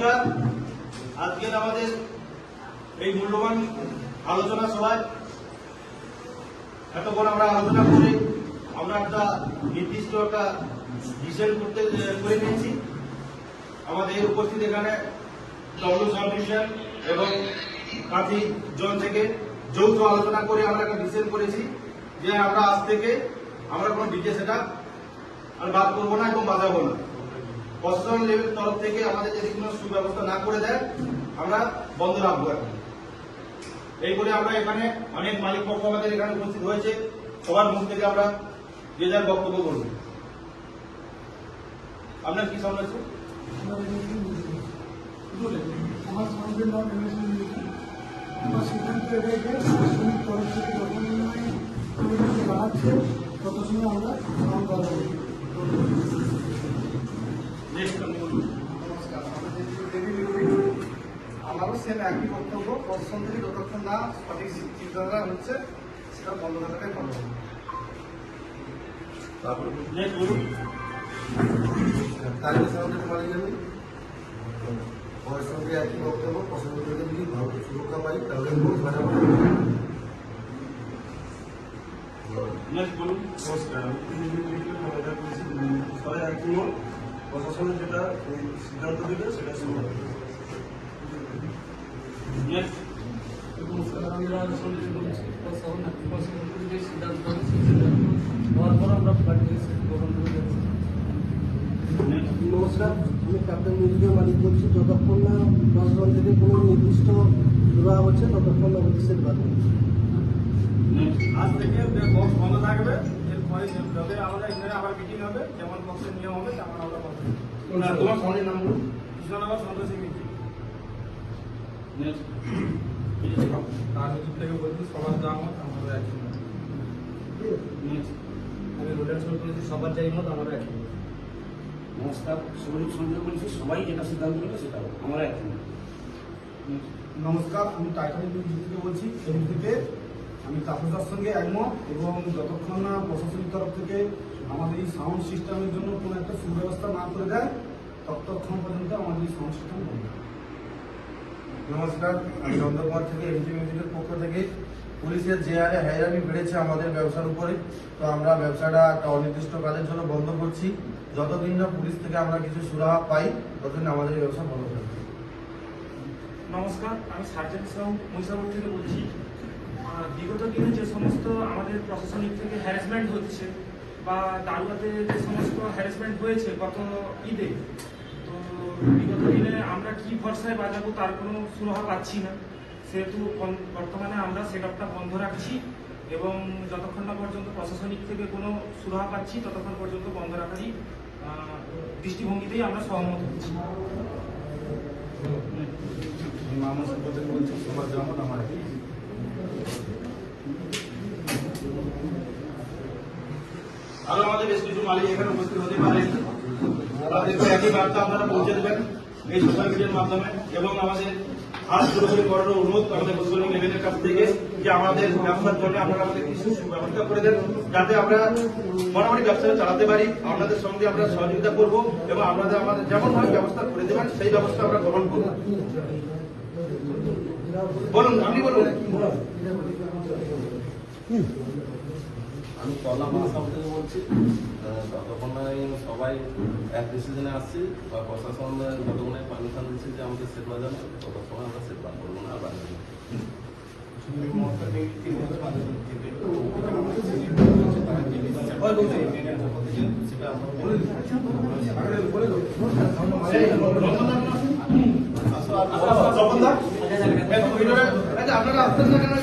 নমস্কার। আজকের আমাদের এই মূল্যবান আলোচনা সভায় এতক্ষণ আমরা আলোচনা করে আমরা একটা নির্দিষ্ট একটা ডিসিশন করে নিয়েছি। আমাদের উপস্থিত এখানে ডব্লিউ সাবমিশন এবং কাঁথি জন থেকে যৌথ আলোচনা করে আমরা একটা ডিসিশন করেছি যে আমরা আজ থেকে আমরা কোনো ডিজে সেটা আর বাদ করবো না এবং বাজাবো না। প্রশাসন লেভেল তরফ থেকে আমাদের যদি কোনো সুব্যবস্থা না করে দেয় আমরা বন্ধ রাখবো। এখন এই করে আমরা এখানে অনেক মালিক পক্ষ আমাদের এখানে উপস্থিত হয়েছে, সবার মুখ থেকে আমরা যে যার বক্তব্য করব। আপনার কি সামনে আছে? আমার সঙ্গে নাম আমার সিদ্ধান্ত এটাই যে প্রশাসনিক তরফ থেকে যখন বাড়াচ্ছে তত সময় আমরা নাম বাড়াবো। নমস্কার, আমারও সেম একই বক্তব্য। প্রশাসন থেকে যতক্ষণ না সঠিক চিন্তাধারা হচ্ছে সেটা বন্ধ থাকাটাই ভালো। আমার সঙ্গে একই বক্তব্য। প্রশাসন থেকে যদি ভালো সুরক্ষা পাই তাহলে সবাই একই মত। প্রশাসনের যেটা সিদ্ধান্ত দেবে সেটা শুরু হবে। নমস্কার, আমি ক্যাপ্টেন মিউজিকের মালিক বলছি। যতক্ষণ না প্রশাসন থেকে কোনো নির্দিষ্ট দেওয়া হচ্ছে ততক্ষণ না অফিসের বাদ। আজ থেকে বক্স বন্ধ থাকবে। এরপরে যবে আমরা এখানে আবার মিটিং হবে, যেমন বক্সের নিয়ম হবে তেমন আমরা বন্ধ করব। তোমার ফোনের নাম বলুন। কৃষ্ণনগর সন্তোষ সিং রাজনীতি থেকে বলছি সবার যা মত আমাদের একই মত। আমি রোডের শুরু করেছি, সবার যাই মত আমাদের একই মত। নমস্কার, সৌরভ সঞ্জয় বলছি। সবাই যেটা সিদ্ধান্ত নেবে সেটা আমরা একই। নমস্কার, আমি টাইটানিক মিউজিক থেকে বলছি। এমনিতে আমি তাপসদার সঙ্গে একমত এবং যতক্ষণ না প্রশাসনিক তরফ থেকে আমাদের এই সাউন্ড সিস্টেমের জন্য কোনো একটা সুব্যবস্থা না করে দেয় ততক্ষণ পর্যন্ত আমাদের এই সাউন্ড সিস্টেম বন্ধ। নমস্কার, আমি নন্দকুমার থেকে এমজি মিউজিকের পক্ষ থেকে পুলিশের যে হারে হয়রানি বেড়েছে আমাদের ব্যবসার উপরে, তো আমরা ব্যবসাটা একটা অনির্দিষ্টকালের জন্য বন্ধ করছি। যতদিন না পুলিশ থেকে আমরা কিছু সুরাহা পাই ততদিন আমাদের ব্যবসা বন্ধ থাকবে। নমস্কার, আমি সার্জেন্ট সাউন্ড মহিষাপুর থেকে বলছি। বিগত দিনে যে সমস্ত আমাদের প্রশাসনিক থেকে হ্যারাসমেন্ট হচ্ছে বা দারুয়াতে যে সমস্ত হ্যারাসমেন্ট হয়েছে গত ঈদে, তো বিগত দিনে আমরা কি ভরসায় বাজাবো তার কোনো সুরাহা পাচ্ছি না। সেহেতু বর্তমানে আমরা সেটআপটা বন্ধ রাখছি এবং যতক্ষণ না পর্যন্ত প্রশাসনিক থেকে কোনো সুরাহা পাচ্ছি ততক্ষণ পর্যন্ত বন্ধ রাখারই দৃষ্টিভঙ্গিতেই আমরা সহমত হচ্ছি। মামা সম্পর্কে বলছি সবার যা মত আমার একই। আরো আমাদের বেশ কিছু মালিক এখানে উপস্থিত হতে পারেন। তাদেরকে একই বার্তা আপনারা পৌঁছে দেবেন এই সোশ্যাল মিডিয়ার মাধ্যমে এবং আমাদের হাত জোরে করার অনুরোধ আমাদের প্রশাসনিক লেভেলের কাছ থেকে যে আমাদের ব্যবসার জন্য আপনারা আমাদের কিছু ব্যবস্থা করে দেন যাতে আমরা মোটামুটি ব্যবসাটা চালাতে পারি। আপনাদের সঙ্গে আমরা সহযোগিতা করব এবং আপনাদের আমাদের যেমনভাবে ব্যবস্থা করে দেবেন সেই ব্যবস্থা আমরা গ্রহণ করব। বলুন, আপনি বলুন। আমি কলা মাসাম থেকে বলছি। ততক্ষণ সবাই এক ডিসিশনে আসছি বা প্রশাসন যতক্ষণ পারমিশন দিচ্ছে যে আমাদের সেট বাজানো ততক্ষণ আমরা সেট বার করবো না। আর বাজাবো আপনারা আসতেন না কেন?